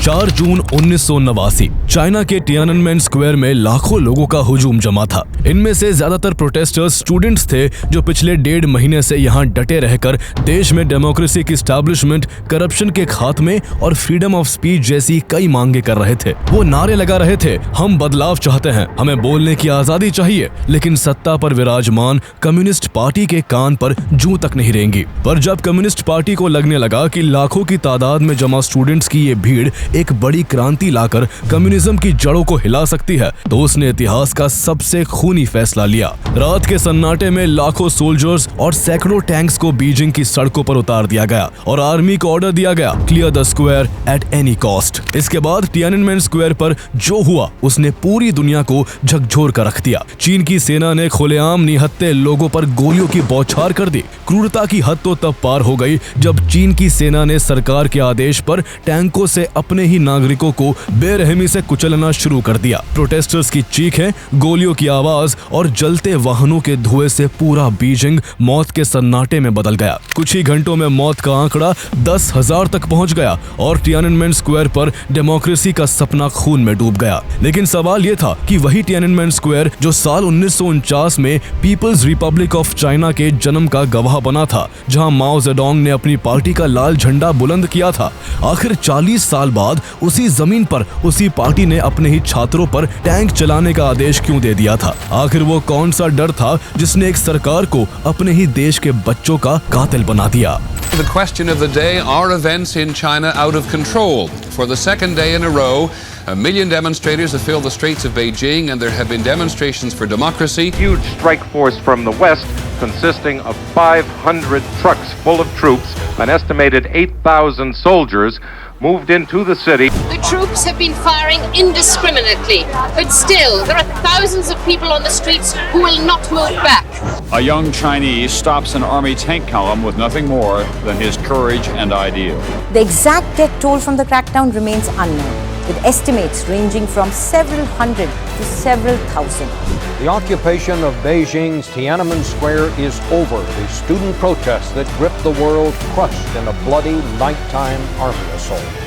4 जून 1989 China के टियाननमेन square में लाखों लोगों का हुजूम जमा था। इनमें से ज्यादातर प्रोटेस्टर्स स्टूडेंट्स थे जो पिछले 1.5 महीने से यहाँ डटे रहकर देश में डेमोक्रेसी की एस्टैब्लिशमेंट, करप्शन के खात्मे और फ्रीडम ऑफ स्पीच जैसी कई मांगे कर रहे थे। वो नारे लगा रहे थे, हम बदलाव चाहते हैं, हमें बोलने की आजादी चाहिए, लेकिन सत्ता पर विराजमान कम्युनिस्ट पार्टी के कान पर जूं तक नहीं रेंगी। पर जब कम्युनिस्ट पार्टी को लगने लगा कि लाखों की तादाद में जमा स्टूडेंट्स की ये भीड़ एक बड़ी क्रांति लाकर कम्युनिज्म की जड़ों को हिला सकती है, तो उसने इतिहास का सबसे खूनी फैसला लिया। रात के सन्नाटे में लाखों सोल्जर्स और सैकड़ों टैंक्स को बीजिंग की सड़कों पर उतार दिया गया और आर्मी को ऑर्डर दिया गया, clear the square at any cost. इसके बाद टियाननमेन स्क्वायर पर जो हुआ उसने पूरी दुनिया को झकझोर कर रख दिया। चीन की सेना ने खुलेआम निहत्थे लोगों पर गोलियों की बौछार कर दी। क्रूरता की हद तो तब पार हो गई जब चीन की सेना ने सरकार के आदेश पर टैंकों से अपने ही नागरिकों को बेरहमी से कुचलना शुरू कर दिया। प्रोटेस्टर्स की चीखें, गोलियों की आवाज और जलते वाहनों के धुएं से पूरा बीजिंग मौत के सन्नाटे में बदल गया। कुछ ही घंटों में मौत का आंकड़ा 10,000 तक पहुंच गया और टियाननमेन स्क्वायर पर डेमोक्रेसी का सपना खून में डूब गया। लेकिन सवाल यह था कि वही टियाननमेन स्क्वायर जो साल 1949 में पीपल्स रिपब्लिक ऑफ चाइना के जन्म का गवाह बना था, जहां माओ जेडोंग ने अपनी पार्टी का लाल झंडा बुलंद किया था, आखिर 40 साल बाद उसी जमीन पर उसी पार्टी ने अपने ही छात्रों पर टैंक चलाने का आदेश क्यों दे दिया था? आखिर वो कौन सा डर था जिसने एक सरकार को अपने ही देश के बच्चों का कातिल बना दिया? The question of the day, are events in China out of control? For the second day in a row, 1 million demonstrators have filled the streets of Beijing, and there have been demonstrations for democracy. Huge strike force from the west, consisting of 500 trucks full of troops, an estimated 8,000 soldiers, moved into the city. The troops have been firing indiscriminately, but still, there are thousands of people on the streets who will not move back. A young Chinese stops an army tank column with nothing more than his courage and ideal. The exact death toll from the crackdown remains unknown, with estimates ranging from several hundred to several thousand. The occupation of Beijing's Tiananmen Square is over. The student protests that gripped the world crushed in a bloody nighttime army assault.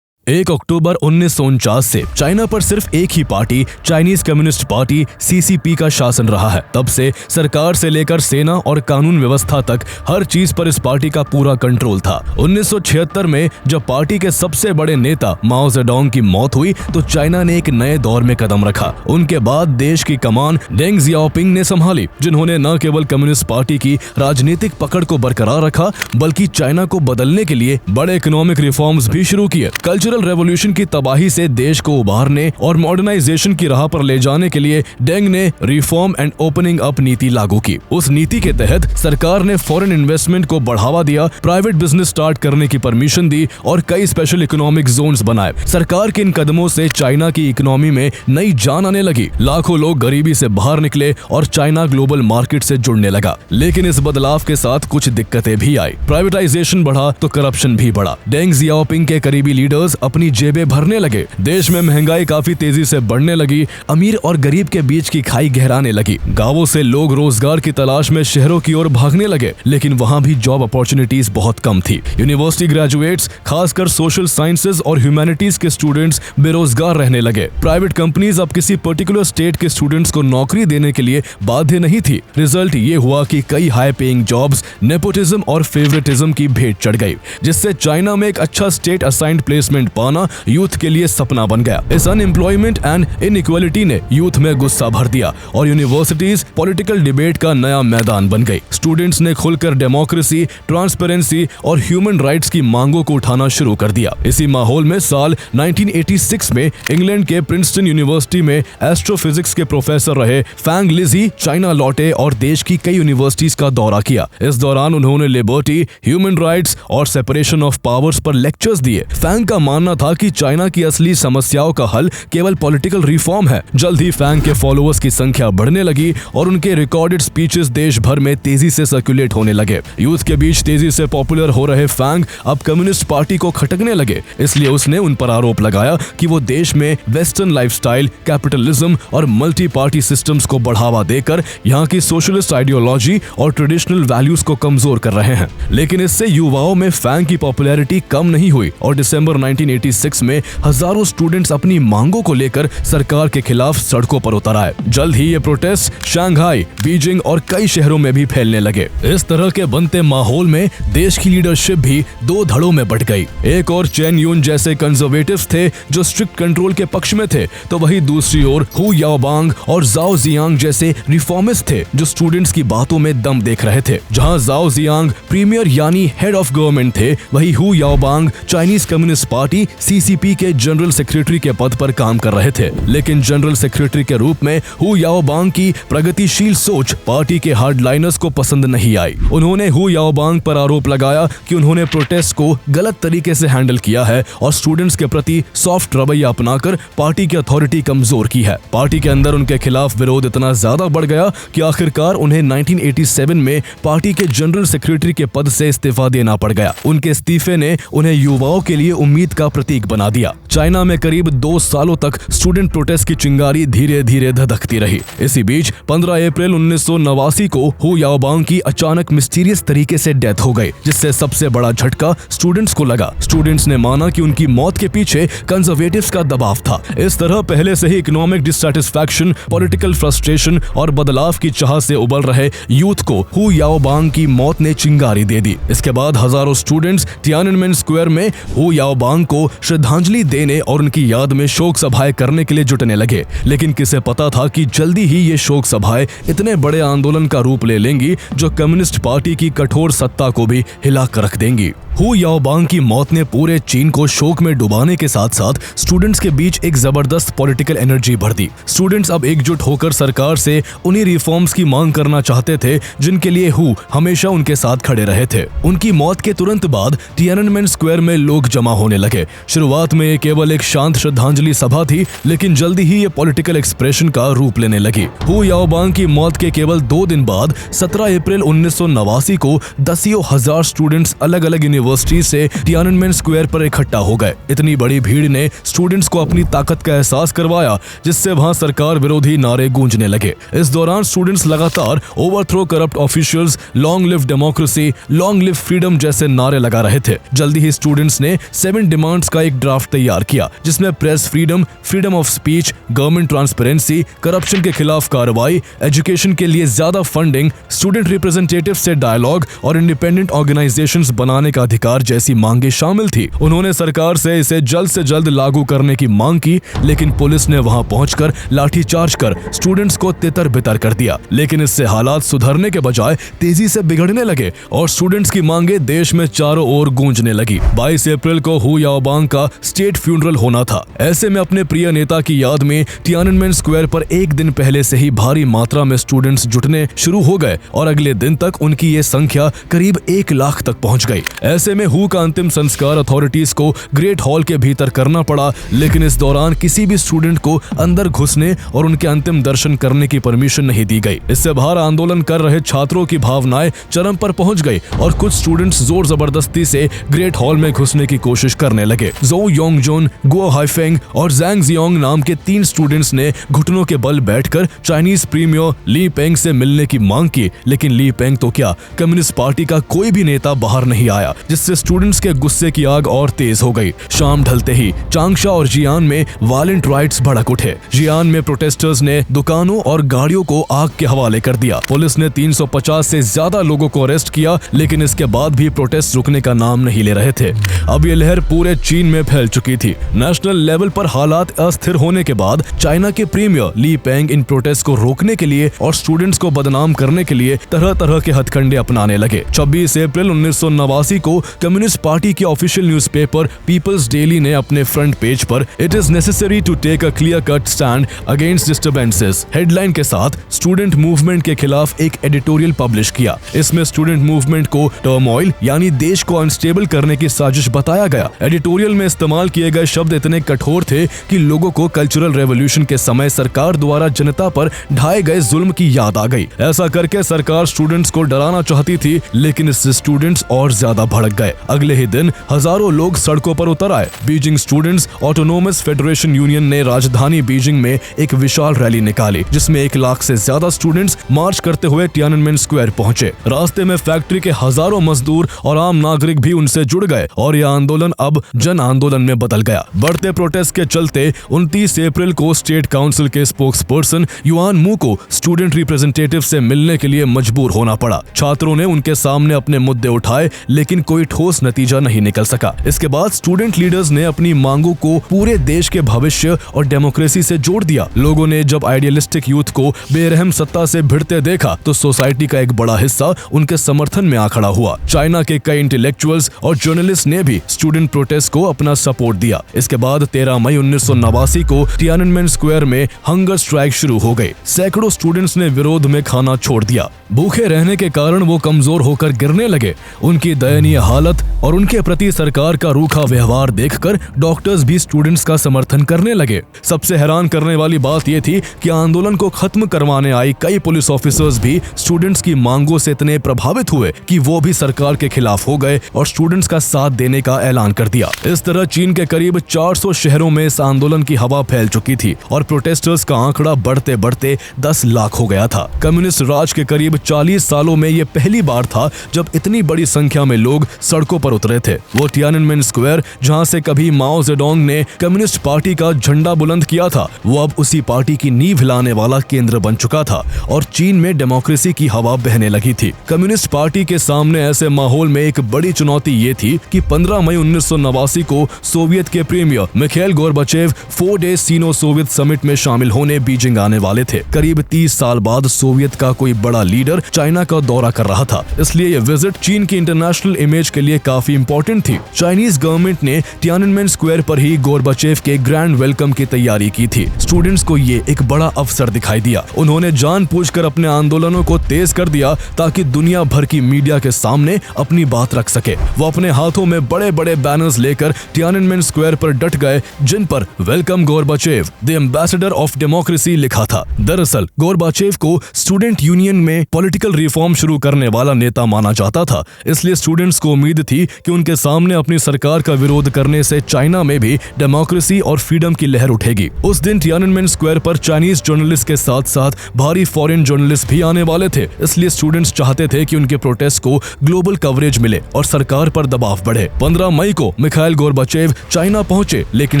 1 अक्टूबर 1949 से China पर सिर्फ एक ही party, Chinese communist party CCP का शासन रहा है। तब से सरकार से लेकर सेना और कानून व्यवस्था तक हर चीज पर इस पार्टी का पूरा कंट्रोल था। 1976 में जब पार्टी के सबसे बड़े नेता माओ जेडोंग की मौत हुई तो चाइना ने एक नए दौर में कदम रखा। उनके बाद देश की कमान डेंग जियाओपिंग ने संभाली, जिन्होंने न केवल कम्युनिस्ट पार्टी की राजनीतिक पकड़ को बरकरार रखा बल्कि चाइना को बदलने के लिए बड़े इकोनॉमिक रिफॉर्म्स भी शुरू किए। कल्चरल रेवोल्यूशन की तबाही से देश को उबारने और मॉडर्नाइजेशन की राह पर ले जाने के लिए डेंग ने रिफॉर्म एंड ओपनिंग अप नीति लागू की। उस नीति के तहत सरकार ने फॉरेन इन्वेस्टमेंट को बढ़ावा दिया, प्राइवेट बिजनेस स्टार्ट करने की परमिशन दी और कई स्पेशल इकोनॉमिक जोन्स बनाए। सरकार के इन कदमों से चाइना की इकोनॉमी में नई जान आने लगी। लाखों लोग गरीबी से बाहर निकले और चाइना ग्लोबल मार्केट से जुड़ने लगा। लेकिन इस बदलाव के साथ कुछ दिक्कतें भी आई। प्राइवेटाइजेशन बढ़ा तो करप्शन भी बढ़ा। डेंग जियाओपिंग के करीबी लीडर्स अपनी जेबें भरने लगे। देश में महंगाई काफी तेजी से बढ़ने लगी। अमीर और गरीब के बीच की खाई गहराने लगी। गांवों से लोग रोजगार की तलाश में शहरों की ओर भागने लगे, लेकिन वहां भी जॉब अपॉर्चुनिटीज बहुत कम थी। यूनिवर्सिटी ग्रेजुएट्स, खासकर सोशल साइंसेज और ह्यूमैनिटीज के स्टूडेंट्स बेरोजगार रहने लगे। प्राइवेट कंपनीज अब किसी पर्टिकुलर स्टेट के स्टूडेंट्स को नौकरी देने के लिए बाध्य नहीं थी। रिजल्ट ये हुआ कि कई हाई पेइंग जॉब्स नेपोटिज्म और फेवरेटिज्म की भेंट चढ़ गई, जिससे चाइना में एक अच्छा स्टेट असाइंड प्लेसमेंट पाना यूथ के लिए सपना बन गया। इस अनएम्प्लॉयमेंट एंड इनइक्वालिटी ने यूथ में गुस्सा भर दिया और यूनिवर्सिटीज पॉलिटिकल डिबेट का नया मैदान बन गई। स्टूडेंट्स ने खुलकर डेमोक्रेसी, ट्रांसपेरेंसी और ह्यूमन राइट्स की मांगों को उठाना शुरू कर दिया। इसी माहौल में साल 1986 में इंग्लैंड के प्रिंसटन यूनिवर्सिटी में एस्ट्रोफिजिक्स के प्रोफेसर रहे फैंग लिजी चाइना लौटे और देश की कई यूनिवर्सिटीज का दौरा किया। इस दौरान उन्होंने लिबर्टी, ह्यूमन राइट्स और सेपरेशन ऑफ पावर्स पर लेक्चर्स दिए। फैंग का मानना मानना था कि चाइना की असली समस्याओं का हल केवल पॉलिटिकल रिफॉर्म है। जल्द ही फैंग के फॉलोअर्स की संख्या बढ़ने लगी और उनके रिकॉर्डेड स्पीचेस देश भर में तेजी से सर्कुलेट होने लगे। यूथ के बीच तेजी से पॉपुलर हो रहे फैंग अब कम्युनिस्ट पार्टी को खटकने लगे, इसलिए उसने उन पर आरोप लगाया कि वो देश में वेस्टर्न लाइफस्टाइल, कैपिटलिज्म और मल्टी पार्टी सिस्टम्स को बढ़ावा देकर यहाँ की सोशलिस्ट आइडियोलॉजी और ट्रेडिशनल वैल्यूज को कमजोर कर रहे हैं। लेकिन इससे युवाओं में फैंग की पॉपुलैरिटी कम नहीं हुई और दिसंबर 1986 में हजारों स्टूडेंट्स अपनी मांगों को लेकर सरकार के खिलाफ सड़कों पर उतर आए। जल्द ही ये प्रोटेस्ट शंघाई, बीजिंग और कई शहरों में भी फैलने लगे। इस तरह के बनते माहौल में देश की लीडरशिप भी दो धड़ों में बट गई। एक और चेन यून जैसे कंजर्वेटिव्स थे जो स्ट्रिक्ट कंट्रोल के पक्ष में थे, तो वही दूसरी ओर हु याओबांग और जाओ जियांग जैसे रिफॉर्मिस्ट थे जो स्टूडेंट्स की बातों में दम देख रहे थे। जहां जाओ जियांग प्रीमियर यानी हेड ऑफ गवर्नमेंट थे, वही Hu Yaobang Chinese communist party CCP के जनरल सेक्रेटरी के पद पर काम कर रहे थे। लेकिन जनरल सेक्रेटरी के रूप में हु याओबांग की प्रगतिशील सोच पार्टी के हार्डलाइनर्स को पसंद नहीं आई। उन्होंने हु याओबांग पर आरोप लगाया कि उन्होंने प्रोटेस्ट को गलत तरीके से हैंडल किया है और स्टूडेंट्स के प्रति सॉफ्ट रवैया अपनाकर पार्टी की अथॉरिटी कमजोर की है। पार्टी के अंदर उनके खिलाफ विरोध इतना ज्यादा बढ़ गया कि आखिरकार उन्हें 1987 में पार्टी के जनरल सेक्रेटरी के पद से इस्तीफा देना पड़ गया। उनके इस्तीफे ने उन्हें युवाओं के लिए उम्मीद का प्रतीक बना दिया। चाइना में करीब 2 सालों तक स्टूडेंट प्रोटेस्ट की चिंगारी धीरे धीरे धधकती रही। इसी बीच 15 अप्रैल 1989 को हु याओबांग की अचानक मिस्टीरियस तरीके से डेथ हो गई, जिससे सबसे बड़ा झटका स्टूडेंट्स को लगा। स्टूडेंट्स ने माना कि उनकी मौत के पीछे कंजर्वेटिव्स का दबाव था। इस तरह पहले से ही इकोनॉमिक डिससैटिस्फैक्शन, पॉलिटिकल फ्रस्ट्रेशन और बदलाव की चाह से उबल रहे यूथ को हु याओबांग की मौत ने चिंगारी दे दी। इसके बाद हजारों स्टूडेंट्स तियाननमेन स्क्वायर में हु याओबांग को श्रद्धांजलि देने और उनकी याद में शोक सभाएं करने के लिए जुटने लगे। लेकिन किसे पता था कि जल्दी ही ये शोक सभाएं इतने बड़े आंदोलन का रूप ले लेंगी जो कम्युनिस्ट पार्टी की कठोर सत्ता को भी हिला कर रख देंगी। हु याओबांग की मौत ने पूरे चीन को शोक में डुबाने के साथ साथ स्टूडेंट्स के बीच एक जबरदस्त पॉलिटिकल एनर्जी भर दी। स्टूडेंट्स अब एकजुट होकर सरकार से उन्हीं रिफॉर्म्स की मांग करना चाहते थे जिनके लिए हु हमेशा उनके साथ खड़े रहे थे। उनकी मौत के तुरंत बाद तियाननमेन स्क्वायर में लोग जमा होने लगे। शुरुआत में ये केवल एक शांत श्रद्धांजलि सभा थी, लेकिन जल्दी ही ये पॉलिटिकल एक्सप्रेशन का रूप लेने लगी। हु याओबांग की मौत के केवल 2 दिन बाद 17 अप्रैल 1989 को दसियों हजार स्टूडेंट्स अलग अलग यूनिवर्सिटी से तियाननमेन स्क्वायर पर इकट्ठा हो गए। इतनी बड़ी भीड़ ने स्टूडेंट्स को अपनी ताकत का एहसास करवाया, जिससे वहां सरकार विरोधी नारे गूंजने लगे। इस दौरान स्टूडेंट्स लगातार overthrow corrupt officials, long live democracy, long live freedom जैसे नारे लगा रहे थे। जल्दी ही स्टूडेंट्स ने 7 डिमांड्स का एक ड्राफ्ट तैयार किया, जिसमें press freedom, freedom of speech, government transparency, corruption के खिलाफ कार्रवाई, एजुकेशन के लिए ज्यादा फंडिंग, स्टूडेंट रिप्रेजेंटेटिव से डायलॉग और इंडिपेंडेंट ऑर्गेनाइजेशंस बनाने का अधिकार जैसी मांगे शामिल थी। उन्होंने सरकार से इसे जल्द से जल्द लागू करने की मांग की, लेकिन पुलिस ने वहां पहुंचकर लाठीचार्ज कर स्टूडेंट्स को तितर-बितर कर दिया। लेकिन इससे हालात सुधरने के बजाय तेजी से बिगड़ने लगे और स्टूडेंट्स की मांगे देश में चारों ओर गूंजने लगी। 22 अप्रैल को हु याओबांग का स्टेट फ्यूनरल होना था। ऐसे में अपने प्रिय नेता की याद में तियाननमेन स्क्वायर पर एक दिन पहले से ही भारी मात्रा में स्टूडेंट्स जुटने शुरू हो गए और अगले दिन तक उनकी ये संख्या करीब 1 लाख तक पहुंच गई। ऐसे में हु का अंतिम संस्कार अथॉरिटीज को ग्रेट हॉल के भीतर करना पड़ा, लेकिन इस दौरान किसी भी स्टूडेंट को अंदर घुसने और उनके अंतिम दर्शन करने की परमिशन नहीं दी गई। इससे बाहर आंदोलन कर रहे छात्रों की भावनाएं चरम पर पहुंच गई और कुछ स्टूडेंट्स जोर जबरदस्ती से ग्रेट हॉल में घुसने की कोशिश करने लगे। ज़ोउ योंगजुन, गुओ हाइफेंग और ज़ैंग जियांग नाम के 3 स्टूडेंट्स ने घुटनों के बल बैठकर चाइनीज प्रीमियर ली पेंग से मिलने की मांग की, लेकिन ली पेंग तो क्या, कम्युनिस्ट पार्टी का कोई भी नेता बाहर नहीं आया, जिससे स्टूडेंट्स के गुस्से की आग और तेज हो गई। शाम ढलते ही चांगशा और जियान में वायलेंट राइट्स भड़क उठे। जियान में प्रोटेस्टर्स ने दुकानों और गाड़ियों को आग के हवाले कर दिया। पुलिस ने 350 से ज्यादा लोगों को अरेस्ट किया, लेकिन इसके बाद भी प्रोटेस्ट रुकने का नाम नहीं ले रहे थे। अब ये लहर पूरे चीन में फैल चुकी थी। नेशनल लेवल पर हालात अस्थिर होने के बाद चाइना के प्रीमियर ली पेंग इन प्रोटेस्ट को रोकने के लिए और स्टूडेंट्स को बदनाम करने के लिए तरह तरह के हथकंडे अपनाने लगे। 26 अप्रैल 1989 को को कम्युनिस्ट पार्टी के ऑफिशियल न्यूज़पेपर पीपल्स डेली ने अपने फ्रंट पेज पर it is necessary to take a clear cut stand against disturbances headline के साथ स्टूडेंट मूवमेंट के खिलाफ एक एडिटोरियल पब्लिश किया। इसमें स्टूडेंट मूवमेंट को टर्मोइल यानी देश को अनस्टेबल करने की साजिश बताया गया। एडिटोरियल में इस्तेमाल किए गए शब्द इतने कठोर थे कि लोगों को कल्चरल रेवोल्यूशन के समय सरकार द्वारा जनता पर ढाए गए जुल्म की याद आ गई। ऐसा करके सरकार स्टूडेंट्स को डराना चाहती थी, लेकिन इससे स्टूडेंट्स और ज्यादा भड़क गए। अगले ही दिन हजारों लोग सड़कों पर उतर आए। Beijing students autonomous federation union ने राजधानी बीजिंग में एक विशाल रैली निकाली, जिसमें 1 लाख से ज्यादा स्टूडेंट्स मार्च करते हुए तियाननमेन स्क्वायर पहुंचे। रास्ते में फैक्ट्री के हजारों मजदूर और आम नागरिक भी उनसे जुड़ गए और यह आंदोलन अब जन आंदोलन में बदल गया। बढ़ते प्रोटेस्ट के चलते 29 अप्रैल को स्टेट काउंसिल के स्पोक्सपर्सन युआन मू को स्टूडेंट रिप्रेजेंटेटिव से मिलने के लिए मजबूर होना पड़ा। छात्रों ने उनके सामने अपने मुद्दे उठाए, लेकिन कोई ठोस नतीजा नहीं निकल सका। इसके बाद स्टूडेंट लीडर्स ने अपनी मांगों को पूरे देश के भविष्य और डेमोक्रेसी से जोड़ दिया। लोगों ने जब आइडियलिस्टिक यूथ को बेरहम सत्ता से भिड़ते देखा तो सोसाइटी का एक बड़ा हिस्सा उनके समर्थन में आ खड़ा हुआ। चाइना के कई इंटेलेक्चुअल्स और जर्नलिस्ट ने भी स्टूडेंट प्रोटेस्ट को अपना सपोर्ट दिया। इसके बाद 13 मई 1989 को तियाननमेन स्क्वायर में हंगर स्ट्राइक शुरू हो गई। सैकड़ों स्टूडेंट्स ने विरोध में खाना छोड़ दिया। भूखे रहने के कारण वो कमजोर होकर गिरने लगे। उनकी दयनीय हालत और उनके प्रति सरकार का रूखा व्यवहार देखकर डॉक्टर्स भी स्टूडेंट्स का समर्थन करने लगे। सबसे हैरान करने वाली बात यह थी कि आंदोलन को खत्म करवाने आई कई पुलिस ऑफिसर्स भी स्टूडेंट्स की मांगों से इतने प्रभावित हुए कि वो भी सरकार के खिलाफ हो गए और स्टूडेंट्स का साथ देने का ऐलान कर दिया। इस तरह चीन के करीब 400 शहरों में इस आंदोलन की हवा फैल चुकी थी और प्रोटेस्टर्स का आंकड़ा बढ़ते बढ़ते 10 लाख हो गया था। कम्युनिस्ट राज के करीब 40 सालों में ये पहली बार था जब इतनी बड़ी संख्या में लोग सड़कों पर उतरे थे। वो तियाननमेन स्क्वायर जहां से कभी माओ जेडोंग ने कम्युनिस्ट पार्टी का झंडा बुलंद किया था, वो अब उसी पार्टी की नींव हिलाने वाला केंद्र बन चुका था और चीन में डेमोक्रेसी की हवा बहने लगी थी। कम्युनिस्ट पार्टी के सामने ऐसे माहौल में एक बड़ी चुनौती ये थी कि 15 मई 1989 को सोवियत के प्रीमियर मिखाइल गोर्बाचेव 4 डे सीनो सोवियत समिट में शामिल होने बीजिंग आने वाले थे। करीब 30 साल बाद सोवियत का कोई बड़ा लीडर चाइना का दौरा कर रहा था, इसलिए यह विजिट चीन की इंटरनेशनल इमेज के लिए काफी इंपॉर्टेंट थी। चाइनीज गवर्नमेंट ने तियाननमेन स्क्वायर पर ही गोर्बाचेव के ग्रैंड वेलकम की तैयारी की थी। स्टूडेंट्स को ये एक बड़ा अवसर दिखाई दिया। उन्होंने जानबूझकर अपने आंदोलनों को तेज कर दिया ताकि दुनिया भर की मीडिया के सामने अपनी बात रख सके। वो अपने हाथों में बड़े बड़े बैनर्स लेकर तियाननमेन स्क्वायर पर डट गए, जिन पर welcome Gorbachev the ambassador of democracy लिखा था। दरअसल गोर्बाचेव को स्टूडेंट यूनियन में पॉलिटिकल रिफॉर्म शुरू करने वाला नेता माना जाता था, इसलिए स्टूडेंट्स को उम्मीद थी कि उनके सामने अपनी सरकार का विरोध करने से चाइना में भी डेमोक्रेसी और फ्रीडम की लहर उठेगी। उस दिन तियाननमेन स्क्वायर पर चाइनीज जर्नलिस्ट के साथ साथ भारी फॉरेन जर्नलिस्ट भी आने वाले थे, इसलिए स्टूडेंट्स चाहते थे कि उनके प्रोटेस्ट को ग्लोबल कवरेज मिले और सरकार पर दबाव बढ़े। 15 मई को मिखाइल गोर्बाचेव चाइना पहुंचे, लेकिन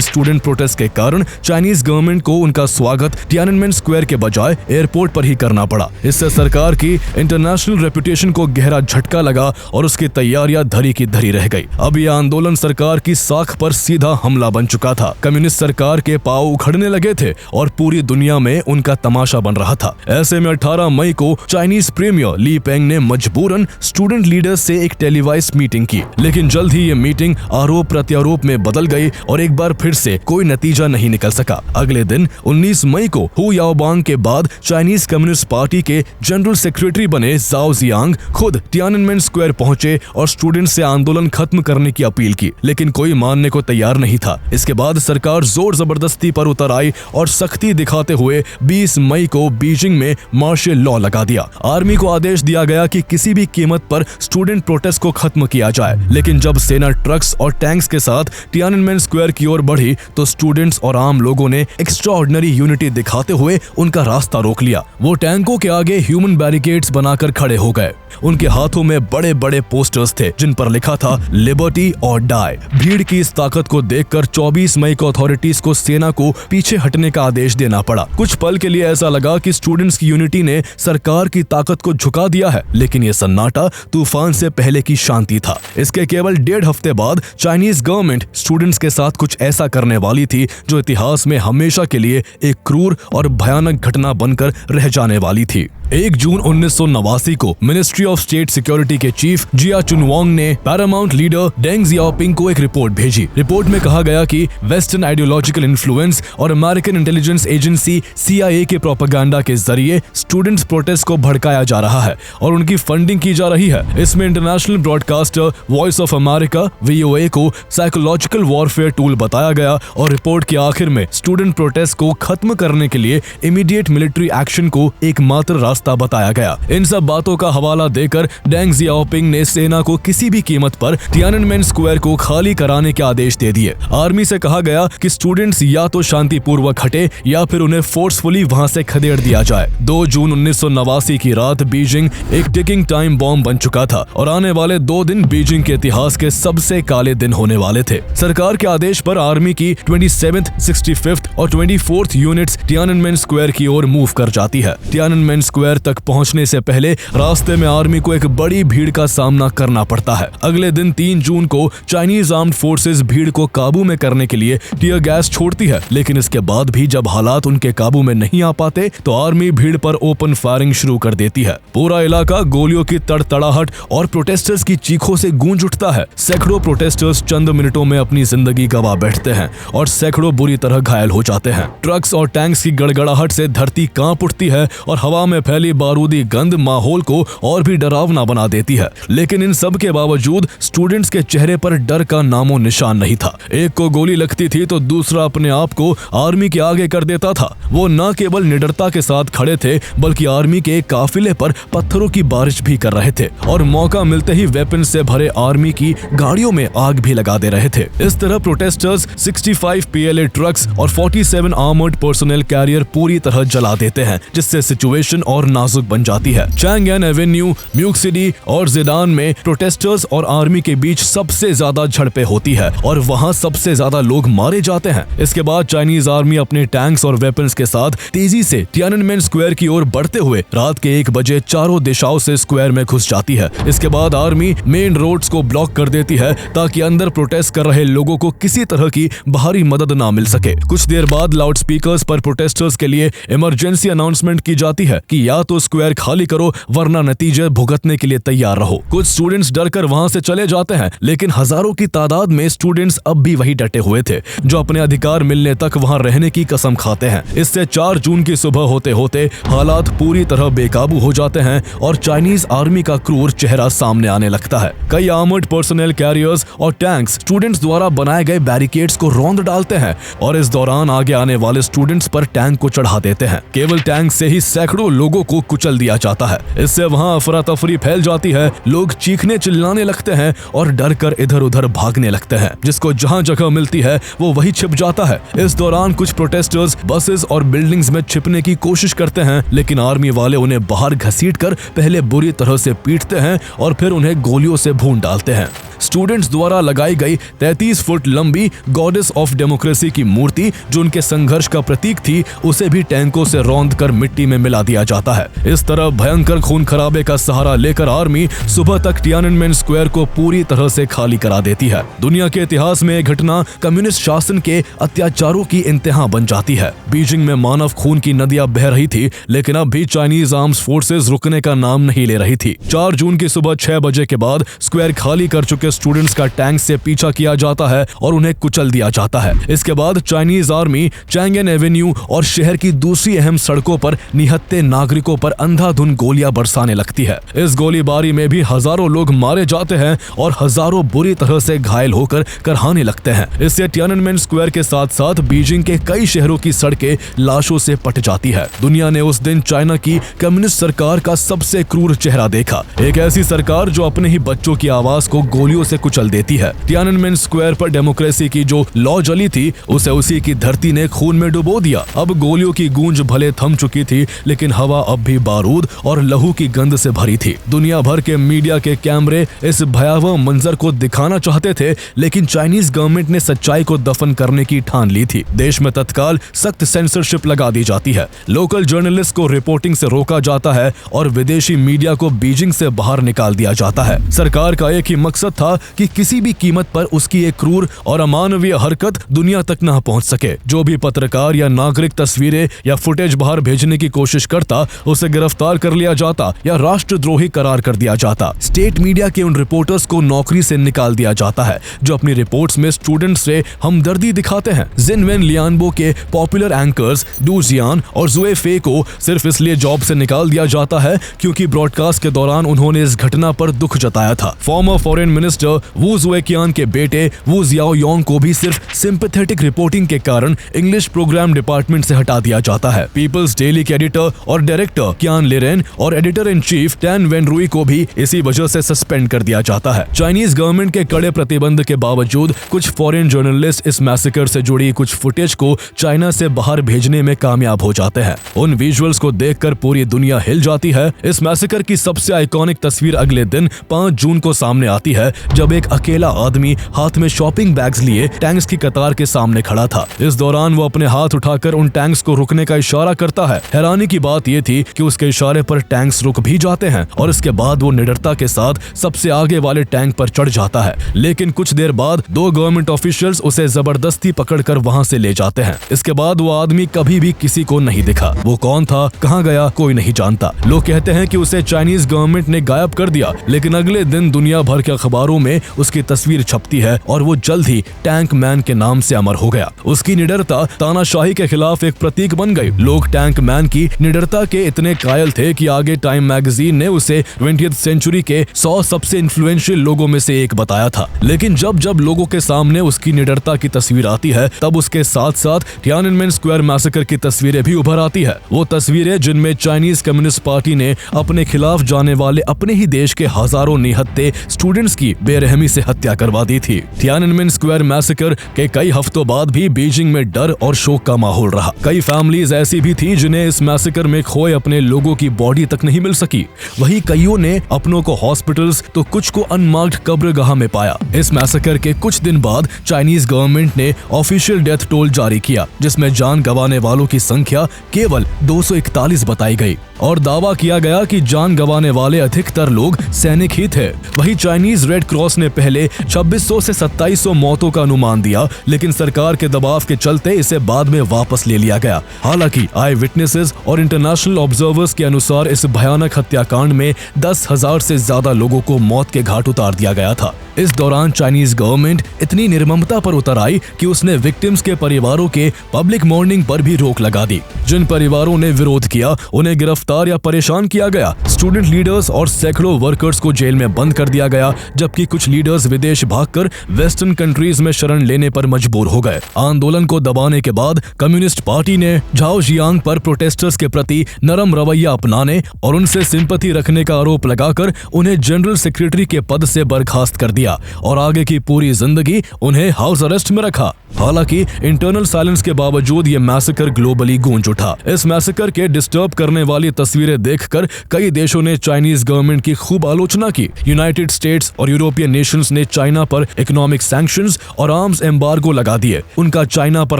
स्टूडेंट प्रोटेस्ट के कारण चाइनीज गवर्नमेंट को उनका स्वागत तियाननमेन स्क्वायर के बजाय एयरपोर्ट पर ही करना पड़ा। इससे सरकार की इंटरनेशनल रेपुटेशन को गहरा झटका लगा और उसकी तैयारियां धरी की धरी रह गई। अब यह आंदोलन सरकार की साख पर सीधा हमला बन चुका था। कम्युनिस्ट सरकार के पांव उखड़ने लगे थे और पूरी दुनिया में उनका तमाशा बन रहा था। ऐसे में 18 मई को चाइनीज प्रीमियर ली पेंग ने मजबूरन स्टूडेंट लीडर्स से एक टेलीवाइज मीटिंग की, लेकिन जल्द ही ये मीटिंग आरोप प्रत्यारोप में बदल गई और एक बार फिर से कोई नतीजा नहीं निकल सका। अगले दिन 19 मई को हु याओबांग के बाद चाइनीज कम्युनिस्ट पार्टी के जनरल सेक्रेटरी बने जाओ जियांग खुद तियाननमेन स्क्वायर पहुंचे और स्टूडेंट से आंदोलन खत्म करने की अपील की, लेकिन कोई मानने को तैयार नहीं था। इसके बाद सरकार जोर जबरदस्ती पर उतर आई और सख्ती दिखाते हुए 20 मई को बीजिंग में मार्शल लॉ लगा दिया। आर्मी को आदेश दिया गया कि किसी भी कीमत पर स्टूडेंट प्रोटेस्ट को खत्म किया जाए, लेकिन जब सेना ट्रक्स और टैंक्स के साथ तियाननमेन स्क्वायर की ओर बढ़ी तो स्टूडेंट्स और आम लोगों ने एक्स्ट्राऑर्डिनरी यूनिटी दिखाते हुए उनका रास्ता रोक लिया। वो टैंकों के आगे ह्यूमन बैरिकेड्स बनाकर खड़े हो गए। उनके हाथों में बड़े बड़े पोस्टर्स थे जिन पर लिखा था लिबर्टी और डाई। भीड़ की इस ताकत को देखकर 24 मई को अथॉरिटीज को सेना को पीछे हटने का आदेश देना पड़ा। कुछ पल के लिए ऐसा लगा कि स्टूडेंट्स की यूनिटी ने सरकार की ताकत को झुका दिया है, लेकिन यह सन्नाटा तूफान से पहले की शांति था। इसके केवल 1.5 हफ्ते बाद चाइनीज गवर्नमेंट स्टूडेंट्स के साथ कुछ ऐसा करने वाली थी जो इतिहास में हमेशा के लिए एक क्रूर और भयानक घटना बनकर रह जाने वाली थी। 1 जून 1989 को मिनिस्ट्री ऑफ स्टेट सिक्योरिटी के चीफ जिया चुनवांग हांगकांग ने पैरामाउंट लीडर डेंग जियाओपिंग को एक रिपोर्ट भेजी। रिपोर्ट में कहा गया कि वेस्टर्न आइडियोलॉजिकल इन्फ्लुएंस और अमेरिकन इंटेलिजेंस एजेंसी CIA के प्रोपेगेंडा के जरिए स्टूडेंट्स प्रोटेस्ट को भड़काया जा रहा है और उनकी फंडिंग की जा रही है। इसमें international broadcaster voice of America VOA को साइकोलॉजिकल वॉरफेयर टूल बताया गया और रिपोर्ट के आखिर में स्टूडेंट प्रोटेस्ट को खत्म करने के लिए इमीडिएट मिलिट्री एक्शन को एकमात्र रास्ता बताया गया। इन सब बातों का हवाला देकर डेंग जियाओपिंग ने सेना को किसी भी कीमत पर तियाननमेन स्क्वायर को खाली कराने के आदेश दे दिए। आर्मी से कहा गया कि स्टूडेंट्स या तो शांतिपूर्वक हटे या फिर उन्हें फोर्सफुली वहां से खदेड़ दिया जाए। 2 जून 1989 की रात बीजिंग एक टिकिंग टाइम बॉम्ब बन चुका था और आने वाले 2 दिन बीजिंग के इतिहास के सबसे काले दिन होने वाले थे। सरकार के आदेश पर आर्मी की 27th, 65th और 24th यूनिट्स तियाननमेन स्क्वायर की ओर मूव कर जाती है। तियाननमेन स्क्वायर तक पहुंचने से पहले रास्ते में आर्मी को एक बड़ी भीड़ का सामना करना पड़ता है। अगले दिन 3 जून को चाइनीज आर्म्ड फोर्सेस भीड़ को काबू में करने के लिए टीयर गैस छोड़ती है, लेकिन इसके बाद भी जब हालात उनके काबू में नहीं आ पाते तो आर्मी भीड़ पर ओपन फायरिंग शुरू कर देती है। पूरा इलाका गोलियों की तड़तड़ाहट और प्रोटेस्टर्स की चीखों से गूंज उठता है। सैकड़ों प्रोटेस्टर्स चंद मिनटों में अपनी जिंदगी गंवा बैठते हैं और सैकड़ों बुरी तरह घायल हो जाते हैं। ट्रक्स और टैंक्स की गड़गड़ाहट से धरती कांप उठती है और हवा में फैली बारूदी गंध माहौल को और भी डरावना बना देती है। लेकिन इन सब के बावजूद स्टूडेंट्स के चेहरे पर डर का नामो निशान नहीं था। एक को गोली लगती थी तो दूसरा अपने आप को आर्मी के आगे कर देता था। वो न केवल निडरता के साथ खड़े थे बल्कि आर्मी के काफिले पर पत्थरों की बारिश भी कर रहे थे और मौका मिलते ही वेपन से भरे आर्मी की गाड़ियों में आग भी लगा दे रहे थे। इस तरह प्रोटेस्टर्स 65 PLA ट्रक्स और 47 आर्मर्ड पर्सनल कैरियर पूरी तरह जला देते हैं, जिससे सिचुएशन और नाजुक बन जाती है। चैंगएन एवेन्यू, म्यूक सिटी और जिडान में प्रोटेस्टर्स और आर्मी के बीच सबसे ज्यादा झड़पें होती है और वहां सबसे ज्यादा लोग मारे जाते हैं। इसके बाद चाइनीज आर्मी अपने टैंक्स और वेपन्स के साथ तेजी से तियाननमेन स्क्वायर की ओर बढ़ते हुए रात के 1 बजे चारों दिशाओं से स्क्वायर में घुस जाती है। इसके बाद आर्मी मेन रोड्स को ब्लॉक कर देती है ताकि अंदर प्रोटेस्ट कर रहे लोगों को किसी तरह की बाहरी मदद ना मिल सके। कुछ देर बाद लाउड स्पीकर्स पर प्रोटेस्टर्स के लिए इमरजेंसी अनाउंसमेंट की जाती है कि या तो स्क्वायर खाली करो वरना नतीजे भुगतने के लिए तैयार रहो। कुछ स्टूडेंट्स डरकर वहां से चले जाते हैं, लेकिन हजारों की तादाद में स्टूडेंट्स अब भी वही डटे हुए थे जो अपने अधिकार मिलने तक वहां रहने की कसम खाते हैं। इससे 4 जून की सुबह होते होते हालात पूरी तरह बेकाबू हो जाते हैं और चाइनीज आर्मी का क्रूर चेहरा सामने आने लगता है। कई आर्मर्ड पर्सनल कैरियर्स और टैंक्स स्टूडेंट्स द्वारा बनाए गए बैरिकेड्स को रौंद डालते हैं और इस दौरान आगे आने वाले स्टूडेंट्स पर टैंक को चढ़ा देते हैं। केवल टैंक से ही सैकड़ों लोगों को कुचल दिया जाता है। इससे वहां अफरा तफरी फैल जाती है, लोग चीखने चिल्लाने लगते हैं और डर कर इधर उधर भागने लगते हैं। जिसको जहां जगह मिलती है वो वही छिप जाता है। इस दौरान कुछ प्रोटेस्टर्स बसेस और बिल्डिंग्स में छिपने की कोशिश करते हैं, लेकिन आर्मी वाले उन्हें बाहर घसीटकर पहले बुरी तरह से पीटते हैं और फिर उन्हें गोलियों से भून डालते हैं। स्टूडेंट्स द्वारा लगाई गई 33 फुट लंबी गॉडेस ऑफ डेमोक्रेसी की मूर्ति जो उनके संघर्ष का प्रतीक थी, उसे भी टैंकों से रौंद कर मिट्टी में मिला दिया जाता है। इस तरह भयंकर खून खराबे का सहारा लेकर आर्मी सुबह तक तियाननमेन स्क्वायर को पूरी तरह से खाली करा देती है। दुनिया के इतिहास में यह घटना कम्युनिस्ट शासन के अत्याचारों की इंतहा बन जाती है। बीजिंग में मानव खून की नदियां बह रही थी, लेकिन अब भी चाइनीज आर्म्स फोर्सेस रुकने का नाम नहीं ले रही थी। 4 जून की सुबह 6 बजे के बाद स्क्वायर खाली कर चुके स्टूडेंट्स का टैंक से पीछा किया जाता है और उन्हें कुचल दिया जाता है। इसके बाद चाइनीज आर्मी चैंगएन एवेन्यू और शहर की दूसरी अहम सड़कों पर निहत्थे नागरिकों पर अंधाधुंध गोलियां बरसाने लगती है। इस गोलीबारी में भी हजारों लोग मारे जाते हैं और हजारों बुरी तरह से घायल होकर करहाने लगते हैं। इससे तियाननमेन स्क्वायर के साथ साथ बीजिंग के कई शहरों की सड़कें लाशों से पट जाती है। दुनिया ने उस दिन चाइना की कम्युनिस्ट सरकार का सबसे क्रूर चेहरा देखा। एक ऐसी सरकार जो अपने ही बच्चों की आवाज को गोलियों से कुचल देती है। तियाननमेन स्क्वायर पर डेमोक्रेसी की जो लौ जली थी उसे उसी की धरती ने खून में डुबो दिया। अब गोलियों की गूंज भले थम चुकी थी, लेकिन हवा अब भी बारूद और लहू की गंध से भरी थी। दुनिया भर के मीडिया के कैमरे इस भयावह मंजर को दिखाना चाहते थे, लेकिन चाइनीज गवर्नमेंट ने सच्चाई को दफन करने की ठान ली थी। देश में तत्काल सख्त सेंसरशिप लगा दी जाती है। लोकल जर्नलिस्ट को रिपोर्टिंग से रोका जाता है और विदेशी मीडिया को बीजिंग से बाहर निकाल दिया जाता है। सरकार का एक ही मकसद था कि किसी भी कीमत पर उसकी एक क्रूर और अमानवीय हरकत दुनिया तक न पहुंच सके। जो भी पत्रकार या नागरिक तस्वीरें या फुटेज बाहर भेजने की कोशिश करता उसे गिरफ्तार कर लिया जाता या राष्ट्रद्रोही करार कर दिया जाता। स्टेट मीडिया के उन रिपोर्टर्स को नौकरी से निकाल दिया जाता है जो अपनी रिपोर्ट्स में स्टूडेंट्स से हमदर्दी दिखाते हैं। जिनवेन लियानबो के पॉपुलर एंकर्स डू जियान और जुए फे को सिर्फ इसलिए जॉब से निकाल दिया जाता है क्योंकि ब्रॉडकास्ट के दौरान उन्होंने इस घटना पर दुख जताया था। फॉर्मर फॉरेन मिनिस्टर वू जुएकियान के बेटे वू जियाओयोंग को भी सिर्फ सिंपैथेटिक रिपोर्टिंग के कारण इंग्लिश प्रोग्राम डिपार्टमेंट से हटा दिया जाता है। पीपल्स डेली के एडिटर और डायरेक्टर क्यान लिरेन और एडिटर इन चीफ टैन वेनरुई को भी इसी वजह से सस्पेंड कर दिया जाता है। चाइनीज गवर्नमेंट के कड़े प्रतिबंध के बावजूद कुछ फॉरेन जर्नलिस्ट इस मैसेकर से जुड़ी कुछ फुटेज को चाइना से बाहर भेजने में कामयाब हो जाते हैं। उन विजुअल्स को देखकर पूरी दुनिया हिल जाती है। इस मैसेकर की सबसे आइकॉनिक तस्वीर अगले दिन 5 जून को सामने आती है जब एक अकेला आदमी हाथ में शॉपिंग बैग्स लिए टैंक्स की कतार के सामने खड़ा था। इस दौरान वो अपने हाथ उठाकर उन टैंक्स को रुकने का इशारा करता है। हैरानी की बात यह थी कि उसके इशारे पर टैंक्स रुक भी जाते हैं और इसके बाद वो निडरता के साथ सबसे आगे वाले टैंक पर चढ़ जाता है। लेकिन कुछ देर बाद 2 गवर्नमेंट ऑफिशियल्स उसे जबरदस्ती पकड़कर वहां से ले जाते हैं। इसके बाद वो आदमी कभी भी किसी को नहीं दिखा। वो कौन था, कहां गया, कोई नहीं जानता। लोग कहते हैं कि उसे चाइनीज गवर्नमेंट ने गायब कर दिया, लेकिन अगले दिन दुनिया भर के अखबारों में उसकी तस्वीर छपती है और वो जल्द ही टैंक मैन के नाम से अमर हो गया। उसकी निडरता तानाशाही के खिलाफ एक प्रतीक बन गई। लोग टैंक मैन की निडरता के इतने कायल थे कि आगे टाइम मैगजीन ने उसे 20th सेंचुरी के 100 सबसे इन्फ्लुएंशियल लोगों में से एक बताया था। लेकिन जब जब लोगों के सामने उसकी निडरता की तस्वीर आती है तब उसके साथ साथ तियाननमेन स्क्वायर मैसेकर की तस्वीरें भी उभर आती है। वो तस्वीरें जिनमें चाइनीज कम्युनिस्ट पार्टी ने अपने खिलाफ जाने वाले अपने ही देश के हजारों निहत्थे स्टूडेंट्स की बेरहमी से हत्या करवा दी थी। तियाननमेन स्क्वायर मैसेकर के कई हफ्तों बाद भी बीजिंग में डर और शोक का माहौल रहा। कई फैमिलीज ऐसी भी थी जिन्हें इस मैसेकर में खोए अपने लोगों की बॉडी तक नहीं मिल सकी। वहीं कईयों ने अपनों को हॉस्पिटल्स तो कुछ को अनमार्क्ड कब्रगाह में पाया। इस मैसेकर के कुछ दिन बाद चाइनीज गवर्नमेंट ने ऑफिशियल डेथ टोल जारी किया जिसमें जान गंवाने वालों की संख्या केवल 241 बताई गई और दावा किया गया कि जान गंवाने वाले अधिकतर लोग सैनिक ही थे। वहीं चाइनीज रेड क्रॉस ने पहले 2600 से 2700 मौतों का अनुमान दिया, लेकिन सरकार के दबाव के चलते इसे बाद में वापस ले लिया गया। हालांकि आई विटनेसेस और इंटरनेशनल ऑब्जर्वर्स के अनुसार इस भयानक हत्याकांड में 10,000 से ज्यादा लोगों को मौत के घाट उतार दिया गया था। इस दौरान चाइनीज गवर्नमेंट इतनी निर्ममता पर उतर आई कि उसने विक्टिम्स के परिवारों के पब्लिक मॉर्निंग पर भी रोक लगा दी। जिन परिवारों ने विरोध किया उन्हें गिरफ्तार या परेशान किया गया। स्टूडेंट लीडर्स और सैकड़ों वर्कर्स को जेल में बंद कर दिया गया, जबकि कुछ लीडर्स विदेश भागकर वेस्टर्न कंट्रीज में शरण लेने पर मजबूर हो गए। आंदोलन को दबाने के बाद कम्युनिस्ट पार्टी ने झाओ जियांग पर प्रोटेस्टर्स के प्रति नरम रवैया अपनाने और उनसे सिंपैथी रखने का आरोप लगाकर उन्हें जनरल सेक्रेटरी के पद से बर्खास्त कर दिया और आगे की पूरी जिंदगी उन्हें हाउस अरेस्ट में रखा। हालांकि इंटरनल साइलेंस के बावजूद ये मैसेकर ग्लोबली गूंज उठा। इस मैसेकर के डिस्टर्ब करने वाली तस्वीरें देखकर कई देशों ने चाइनीज गवर्नमेंट की खूब आलोचना की। यूनाइटेड स्टेट्स और यूरोपियन नेशंस ने चाइना पर इकोनॉमिक सैंक्शंस और आर्म्स एम्बार्गो लगा दिए। उनका चाइना पर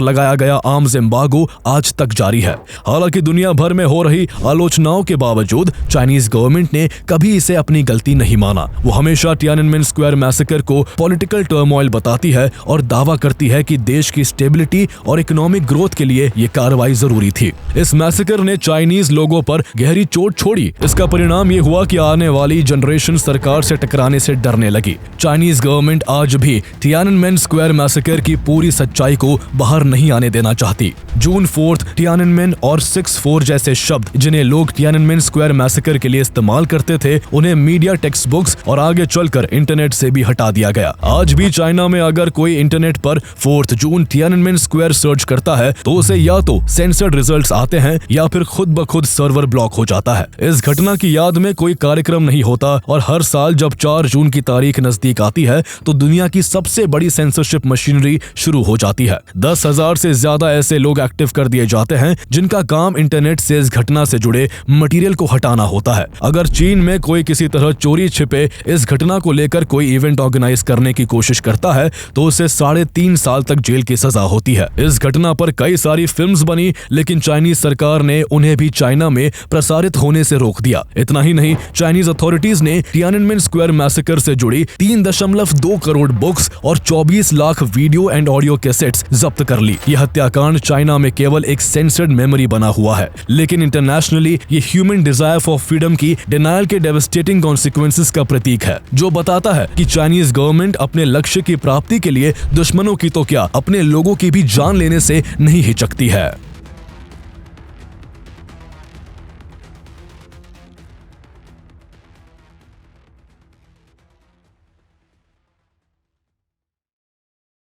लगाया गया आर्म्स एम्बार्गो आज तक जारी है। हालांकि दुनिया भर में हो रही आलोचनाओं के बावजूद चाइनीज गवर्नमेंट ने कभी इसे अपनी गलती नहीं माना। वो हमेशा तियाननमेन स्क्वायर मैसेकर को पॉलिटिकल टर्मोइल बताती है और दावा करती है कि देश की स्टेबिलिटी और इकोनॉमिक ग्रोथ के लिए ये कार्रवाई जरूरी थी। इस मैसेकर ने चाइनीज लोगों पर गहरी चोट छोड़ी। इसका परिणाम ये हुआ कि आने वाली जनरेशन सरकार से टकराने से डरने लगी। चाइनीज गवर्नमेंट आज भी तियाननमेन स्क्वायर मैसेकर की पूरी सच्चाई को बाहर नहीं आने देना चाहती। जून 4 तियाननमेन और 6/4 जैसे शब्द जिन्हें लोग तियाननमेन स्क्वायर मैसेकर के लिए इस्तेमाल करते थे उन्हें मीडिया टेक्स्ट बुक्स और आगे चलकर इंटरनेट से भी हटा दिया गया। आज भी चाइना में अगर कोई इंटरनेट पर 4 जून तियाननमेन स्क्वायर सर्च करता है तो उसे या तो सेंसर्ड रिजल्ट्स आते हैं या फिर खुद ब खुद सर्वर ब्लॉक हो जाता है। इस घटना की याद में कोई कार्यक्रम नहीं होता और हर साल जब 4 जून की तारीख नजदीक आती है तो दुनिया की सबसे बड़ी सेंसरशिप मशीनरी शुरू हो जाती है। 10,000 से ज्यादा ऐसे लोग एक्टिव कर दिए जाते हैं जिनका काम इंटरनेट से इस घटना से जुड़े मटेरियल को हटाना होता है। अगर चीन में कोई किसी तरह चोरी छिपे इस घटना को लेकर कोई इवेंट ऑर्गेनाइज करने की कोशिश करता है तो उसे 3.5 साल तक जेल की सजा होती है। इस घटना पर कई सारी फिल्म्स बनी, लेकिन चाइनीज सरकार ने उन्हें भी चाइना में प्रसारित होने से रोक दिया। इतना ही नहीं, चाइनीज अथॉरिटीज ने टियाननमेन स्क्वायर मैसेकर से जुड़ी 3.2 करोड़ बुक्स और 24 lakh video and audio cassettes जब्त कर ली। यह हत्याकांड चाइना में केवल एक सेंसर्ड मेमोरी बना हुआ है, लेकिन इंटरनेशनली ये ह्यूमन डिजायर फॉर फ्रीडम की डिनायल के डेवास्टेटिंग कॉन्सिक्वेंसेस का प्रतीक है, जो बताता है कि चाइनीज गवर्नमेंट अपने लक्ष्य की प्राप्ति के लिए दुश्मनों की तो क्या, अपने लोगों की भी जान लेने से नहीं हिचकती है।